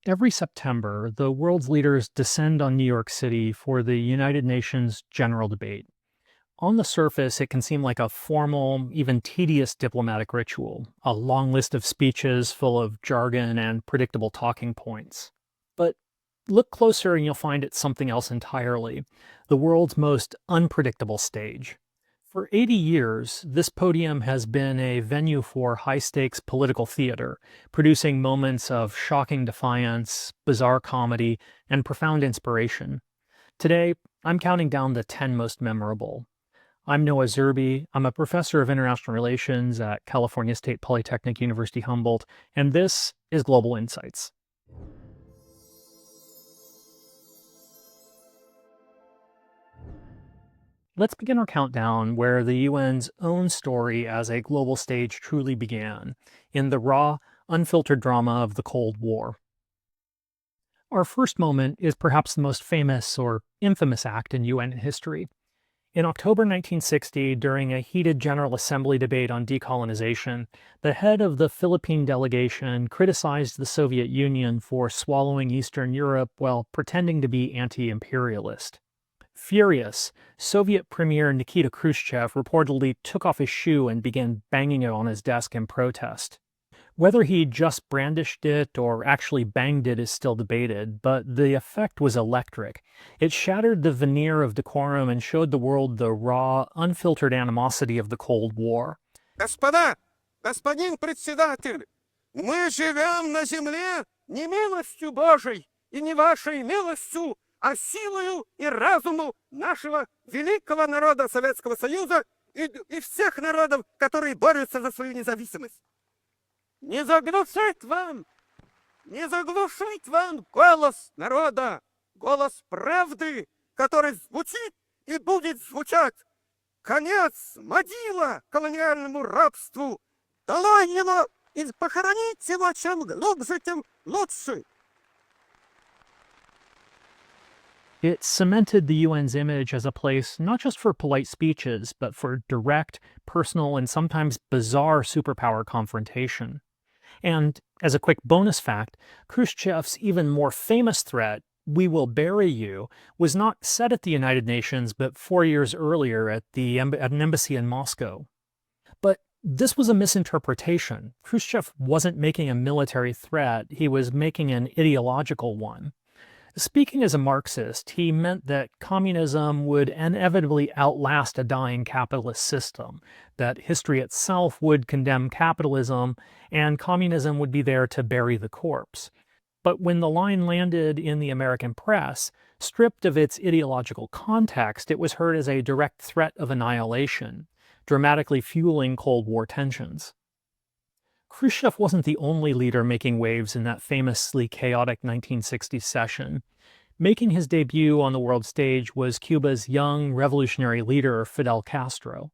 Every September, the world's leaders descend on New York City for the United Nations General Debate. On the surface, it can seem like a formal, even tedious diplomatic ritual, a long list of speeches full of jargon and predictable talking points. But look closer and you'll find it's something else entirely, the world's most unpredictable stage. For 80 years, this podium has been a venue for high-stakes political theater, producing moments of shocking defiance, bizarre comedy, and profound inspiration. Today, I'm counting down the 10 most memorable. I'm Noah Zerbe. I'm a professor of international relations at California State Polytechnic University Humboldt, and this is Global Insights. Let's begin our countdown where the UN's own story as a global stage truly began, in the raw, unfiltered drama of the Cold War. Our first moment is perhaps the most famous or infamous act in UN history. In October 1960, during a heated General Assembly debate on decolonization, the head of the Philippine delegation criticized the Soviet Union for swallowing Eastern Europe while pretending to be anti-imperialist. Furious, Soviet Premier Nikita Khrushchev reportedly took off his shoe and began banging it on his desk in protest. Whether he just brandished it or actually banged it is still debated, but the effect was electric. It shattered the veneer of decorum and showed the world the raw, unfiltered animosity of the Cold War. Господа, господин председатель, мы живем на земле не милостью Божией и не вашей милостью, а силою и разуму нашего великого народа Советского Союза и всех народов, которые борются за свою независимость. Не заглушить вам голос народа, голос правды, который звучит и будет звучать. Конец, могила колониальному рабству. Долой его и похоронить его чем глубже, тем лучше. It cemented the UN's image as a place not just for polite speeches, but for direct, personal, and sometimes bizarre superpower confrontation. And as a quick bonus fact, Khrushchev's even more famous threat, "We will bury you," was not said at the United Nations, but 4 years earlier at an embassy in Moscow. But this was a misinterpretation. Khrushchev wasn't making a military threat, he was making an ideological one. Speaking as a Marxist, he meant that communism would inevitably outlast a dying capitalist system, that history itself would condemn capitalism, and communism would be there to bury the corpse. But when the line landed in the American press, stripped of its ideological context, it was heard as a direct threat of annihilation, dramatically fueling Cold War tensions. Khrushchev wasn't the only leader making waves in that famously chaotic 1960s session. Making his debut on the world stage was Cuba's young revolutionary leader, Fidel Castro.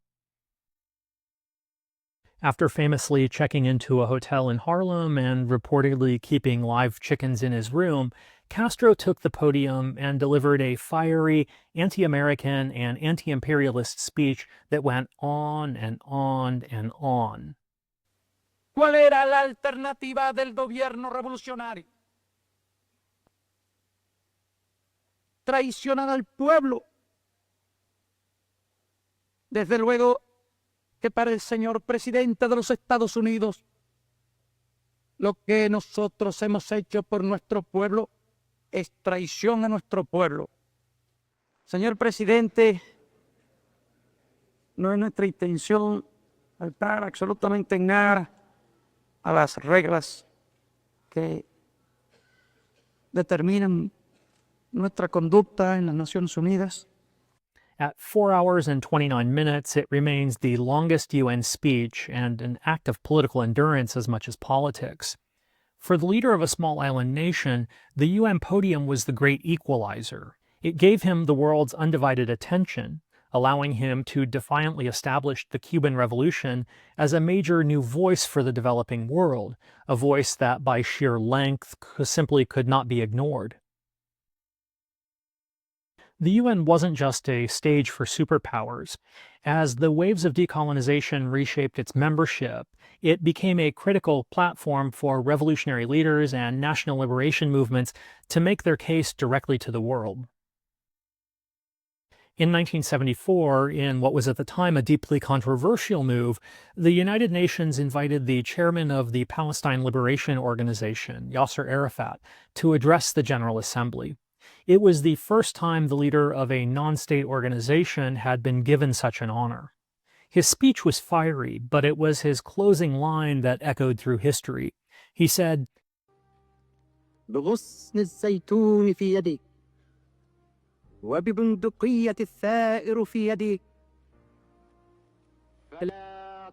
After famously checking into a hotel in Harlem and reportedly keeping live chickens in his room, Castro took the podium and delivered a fiery, anti-American and anti-imperialist speech that went on and on and on. ¿Cuál era la alternativa del gobierno revolucionario? Traicionar al pueblo. Desde luego que para el señor presidente de los Estados Unidos, lo que nosotros hemos hecho por nuestro pueblo es traición a nuestro pueblo. Señor presidente, no es nuestra intención faltar absolutamente en nada a las reglas que determinan nuestra conducta en las Naciones Unidas. At 4 hours and 29 minutes, it remains the longest UN speech and an act of political endurance as much as politics. For the leader of a small island nation, the UN podium was the great equalizer. It gave him the world's undivided attention, allowing him to defiantly establish the Cuban Revolution as a major new voice for the developing world, a voice that by sheer length simply could not be ignored. The UN wasn't just a stage for superpowers. As the waves of decolonization reshaped its membership, it became a critical platform for revolutionary leaders and national liberation movements to make their case directly to the world. In 1974, in what was at the time a deeply controversial move, the United Nations invited the chairman of the Palestine Liberation Organization, Yasser Arafat, to address the General Assembly. It was the first time the leader of a non-state organization had been given such an honor. His speech was fiery, but it was his closing line that echoed through history. He said, بغصن الزيتون في يدي وببندقية الثائر في يدي.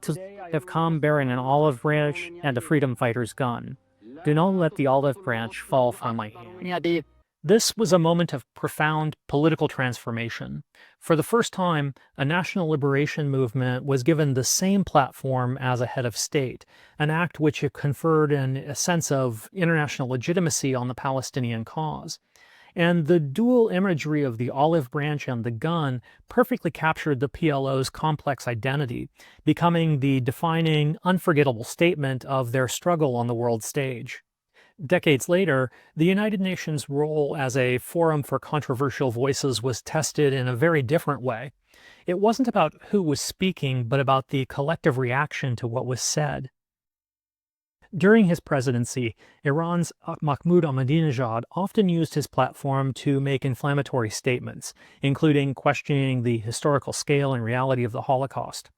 "Today I have come bearing an olive branch and a freedom fighter's gun. Do not let the olive branch fall from my hand." This was a moment of profound political transformation. For the first time, a national liberation movement was given the same platform as a head of state, an act which conferred a sense of international legitimacy on the Palestinian cause. And the dual imagery of the olive branch and the gun perfectly captured the PLO's complex identity, becoming the defining, unforgettable statement of their struggle on the world stage. Decades later, the United Nations' role as a forum for controversial voices was tested in a very different way. It wasn't about who was speaking, but about the collective reaction to what was said. During his presidency, Iran's Mahmoud Ahmadinejad often used his platform to make inflammatory statements, including questioning the historical scale and reality of the Holocaust.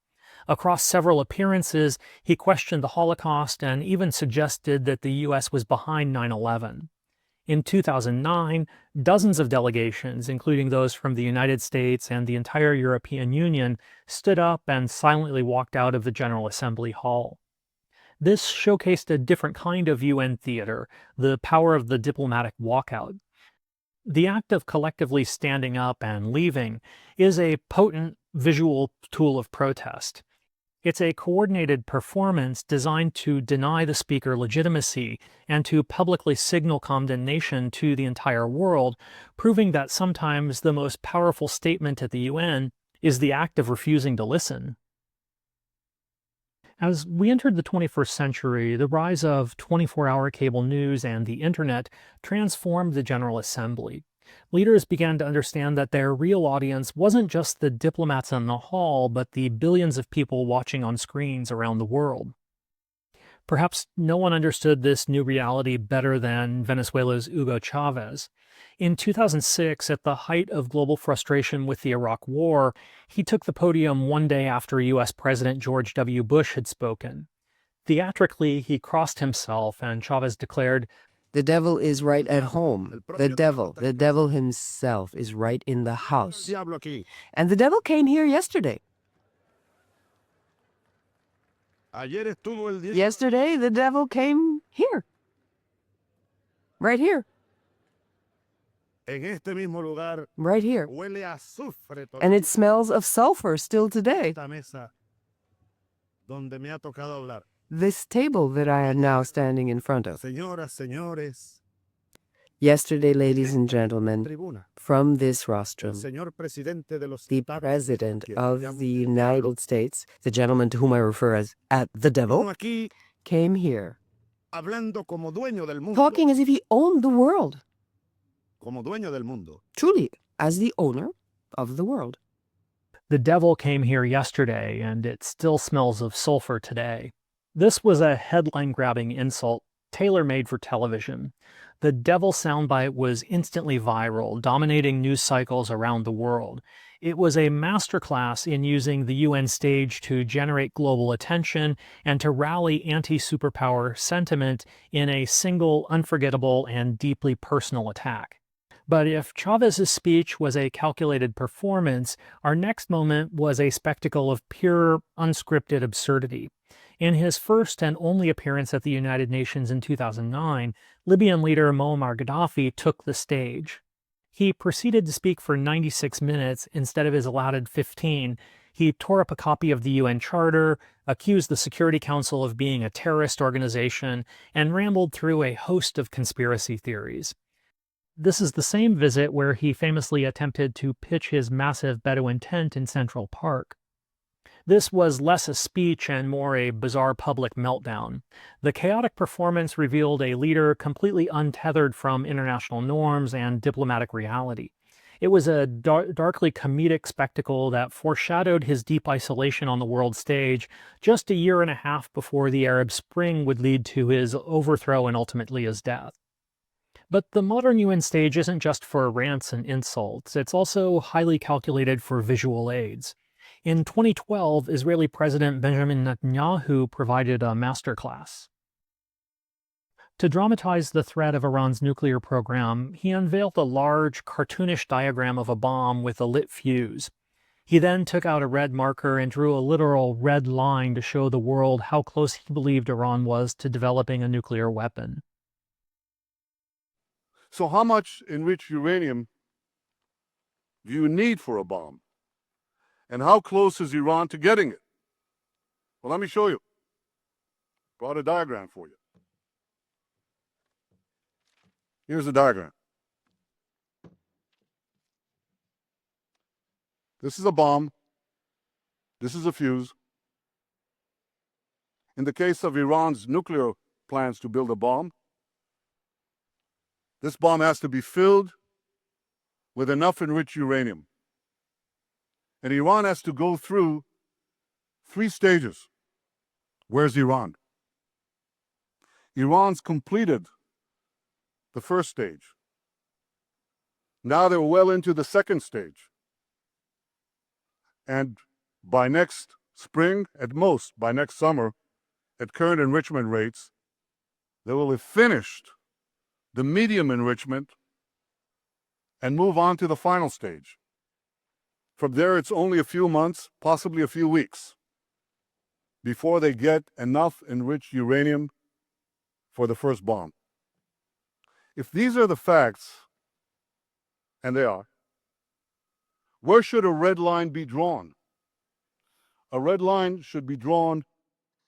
Across several appearances, he questioned the Holocaust and even suggested that the U.S. was behind 9/11. In 2009, dozens of delegations, including those from the United States and the entire European Union, stood up and silently walked out of the General Assembly hall. This showcased a different kind of UN theater, the power of the diplomatic walkout. The act of collectively standing up and leaving is a potent visual tool of protest. It's a coordinated performance designed to deny the speaker legitimacy and to publicly signal condemnation to the entire world, proving that sometimes the most powerful statement at the UN is the act of refusing to listen. As we entered the 21st century, the rise of 24-hour cable news and the internet transformed the General Assembly. Leaders began to understand that their real audience wasn't just the diplomats in the hall, but the billions of people watching on screens around the world. Perhaps no one understood this new reality better than Venezuela's Hugo Chavez. In 2006, at the height of global frustration with the Iraq War, he took the podium one day after U.S. President George W. Bush had spoken. Theatrically, he crossed himself, and Chavez declared, "The devil is right at home. The devil himself is right in the house. And the devil came here yesterday. Yesterday, the devil came here. Right here. Right here. And it smells of sulfur still today. This table that I am now standing in front of. Yesterday, ladies and gentlemen, from this rostrum, the President of the United States, the gentleman to whom I refer as at the devil, came here, talking as if he owned the world. Truly, as the owner of the world. "The devil came here yesterday, and it still smells of sulfur today." This was a headline-grabbing insult, tailor-made for television. The devil soundbite was instantly viral, dominating news cycles around the world. It was a masterclass in using the UN stage to generate global attention and to rally anti-superpower sentiment in a single, unforgettable, and deeply personal attack. But if Chavez's speech was a calculated performance, our next moment was a spectacle of pure, unscripted absurdity. In his first and only appearance at the United Nations in 2009, Libyan leader Muammar Gaddafi took the stage. He proceeded to speak for 96 minutes instead of his allotted 15. He tore up a copy of the UN Charter, accused the Security Council of being a terrorist organization, and rambled through a host of conspiracy theories. This is the same visit where he famously attempted to pitch his massive Bedouin tent in Central Park. This was less a speech and more a bizarre public meltdown. The chaotic performance revealed a leader completely untethered from international norms and diplomatic reality. It was a darkly comedic spectacle that foreshadowed his deep isolation on the world stage just a year and a half before the Arab Spring would lead to his overthrow and ultimately his death. But the modern UN stage isn't just for rants and insults, it's also highly calculated for visual aids. In 2012, Israeli President Benjamin Netanyahu provided a masterclass. To dramatize the threat of Iran's nuclear program, he unveiled a large, cartoonish diagram of a bomb with a lit fuse. He then took out a red marker and drew a literal red line to show the world how close he believed Iran was to developing a nuclear weapon. So how much enriched uranium do you need for a bomb? And how close is Iran to getting it? Well, let me show you. Brought a diagram for you. Here's the diagram. This is a bomb. This is a fuse. In the case of Iran's nuclear plans to build a bomb, this bomb has to be filled with enough enriched uranium. And Iran has to go through 3 stages. Where's Iran? Iran's completed the first stage. Now they're well into the second stage. And by next spring, at most, by next summer, at current enrichment rates, they will have finished the medium enrichment and move on to the final stage. From there, it's only a few months, possibly a few weeks, before they get enough enriched uranium for the first bomb. If these are the facts, and they are, where should a red line be drawn? A red line should be drawn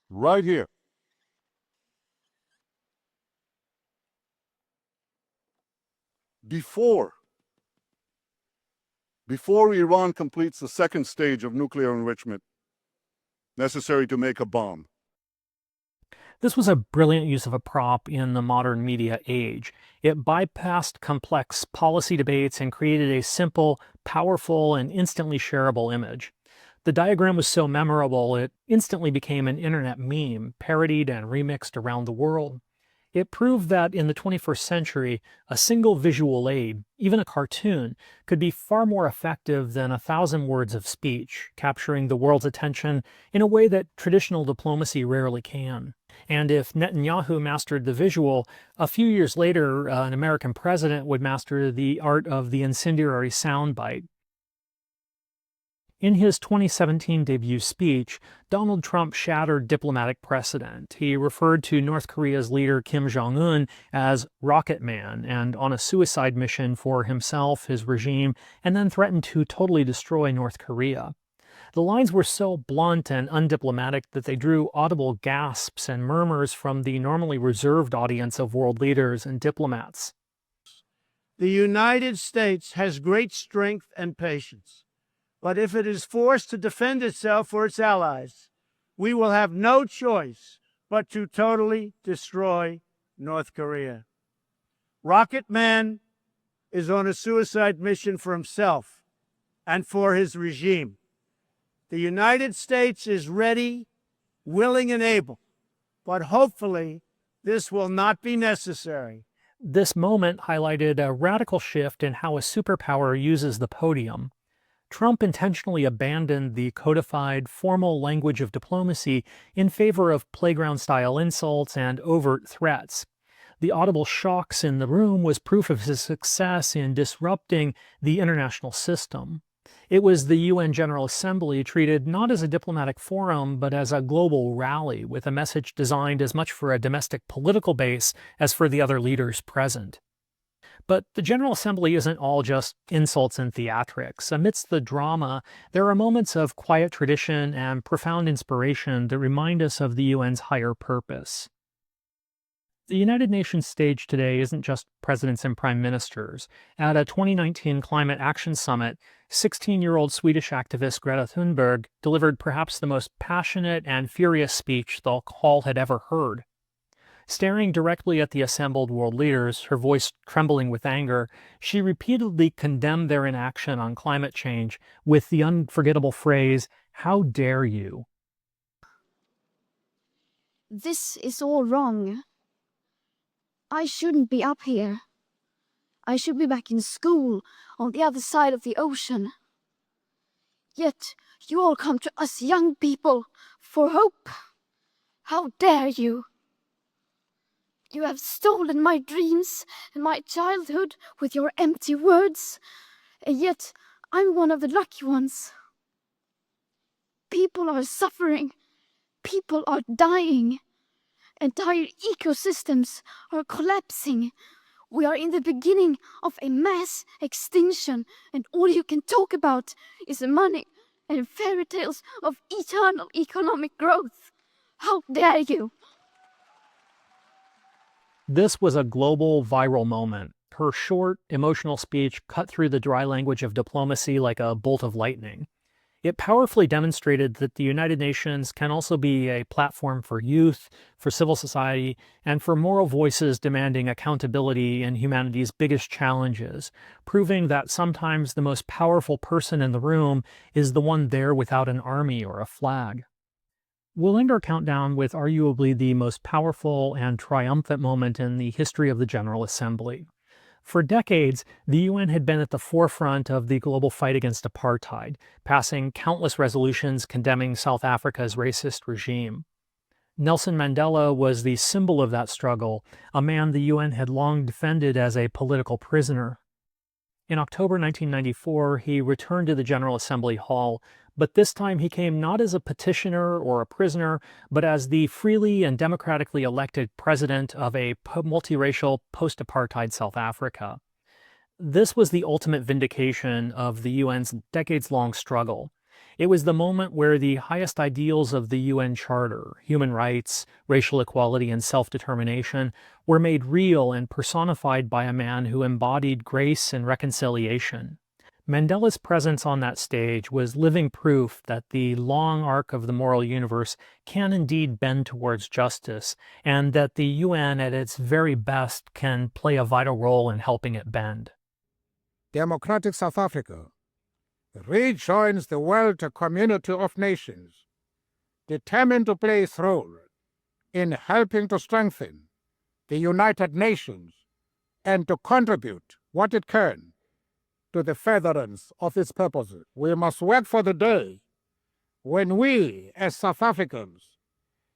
right here. Before Iran completes the second stage of nuclear enrichment necessary to make a bomb. This was a brilliant use of a prop in the modern media age. It bypassed complex policy debates and created a simple, powerful, and instantly shareable image. The diagram was so memorable, it instantly became an internet meme, parodied and remixed around the world. It proved that in the 21st century, a single visual aid, even a cartoon, could be far more effective than 1,000 words of speech, capturing the world's attention in a way that traditional diplomacy rarely can. And if Netanyahu mastered the visual, a few years later, an American president would master the art of the incendiary soundbite. In his 2017 debut speech, Donald Trump shattered diplomatic precedent. He referred to North Korea's leader Kim Jong-un as Rocket Man and on a suicide mission for himself, his regime, and then threatened to totally destroy North Korea. The lines were so blunt and undiplomatic that they drew audible gasps and murmurs from the normally reserved audience of world leaders and diplomats. The United States has great strength and patience. But if it is forced to defend itself or its allies, we will have no choice but to totally destroy North Korea. Rocket Man is on a suicide mission for himself and for his regime. The United States is ready, willing, and able, but hopefully this will not be necessary. This moment highlighted a radical shift in how a superpower uses the podium. Trump intentionally abandoned the codified, formal language of diplomacy in favor of playground-style insults and overt threats. The audible shocks in the room was proof of his success in disrupting the international system. It was the UN General Assembly treated not as a diplomatic forum, but as a global rally with a message designed as much for a domestic political base as for the other leaders present. But the General Assembly isn't all just insults and theatrics. Amidst the drama, there are moments of quiet tradition and profound inspiration that remind us of the UN's higher purpose. The United Nations stage today isn't just presidents and prime ministers. At a 2019 Climate Action Summit, 16-year-old Swedish activist Greta Thunberg delivered perhaps the most passionate and furious speech the hall had ever heard. Staring directly at the assembled world leaders, her voice trembling with anger, she repeatedly condemned their inaction on climate change with the unforgettable phrase, "How dare you?" This is all wrong. I shouldn't be up here. I should be back in school on the other side of the ocean. Yet you all come to us young people for hope. How dare you? You have stolen my dreams and my childhood with your empty words, and yet I'm one of the lucky ones. People are suffering. People are dying. Entire ecosystems are collapsing. We are in the beginning of a mass extinction, and all you can talk about is money and fairy tales of eternal economic growth. How dare you? This was a global viral moment. Her short, emotional speech cut through the dry language of diplomacy like a bolt of lightning. It powerfully demonstrated that the United Nations can also be a platform for youth, for civil society, and for moral voices demanding accountability in humanity's biggest challenges, proving that sometimes the most powerful person in the room is the one there without an army or a flag. We'll end our countdown with arguably the most powerful and triumphant moment in the history of the General Assembly. For decades, the UN had been at the forefront of the global fight against apartheid, passing countless resolutions condemning South Africa's racist regime. Nelson Mandela was the symbol of that struggle, a man the UN had long defended as a political prisoner. In October 1994, he returned to the General Assembly Hall, but this time he came not as a petitioner or a prisoner, but as the freely and democratically elected president of a multiracial post-apartheid South Africa. This was the ultimate vindication of the UN's decades-long struggle. It was the moment where the highest ideals of the UN Charter, human rights, racial equality, and self-determination, were made real and personified by a man who embodied grace and reconciliation. Mandela's presence on that stage was living proof that the long arc of the moral universe can indeed bend towards justice, and that the UN at its very best can play a vital role in helping it bend. Democratic South Africa rejoins the world community of nations, determined to play its role in helping to strengthen the United Nations and to contribute what it can to the furtherance of its purposes. We must work for the day when we, as South Africans,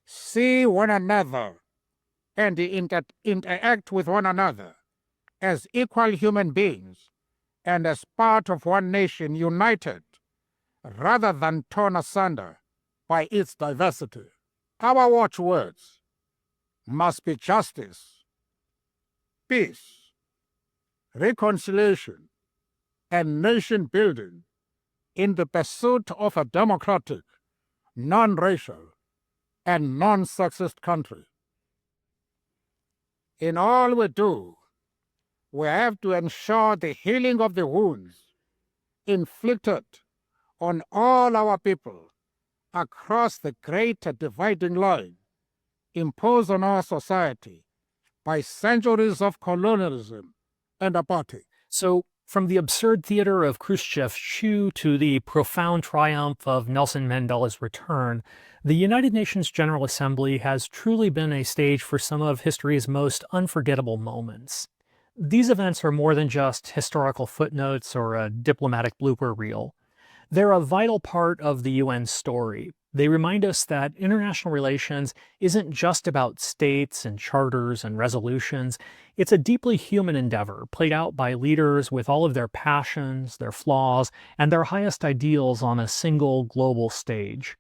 see one another and interact with one another as equal human beings and as part of one nation united rather than torn asunder by its diversity. Our watchwords must be justice, peace, reconciliation, and nation building in the pursuit of a democratic, non-racial, and non-sexist country. In all we do, we have to ensure the healing of the wounds inflicted on all our people across the great dividing line imposed on our society by centuries of colonialism and apartheid. So, from the absurd theater of Khrushchev's coup to the profound triumph of Nelson Mandela's return, the United Nations General Assembly has truly been a stage for some of history's most unforgettable moments. These events are more than just historical footnotes or a diplomatic blooper reel. They're a vital part of the UN's story. They remind us that international relations isn't just about states and charters and resolutions. It's a deeply human endeavor played out by leaders with all of their passions, their flaws, and their highest ideals on a single global stage.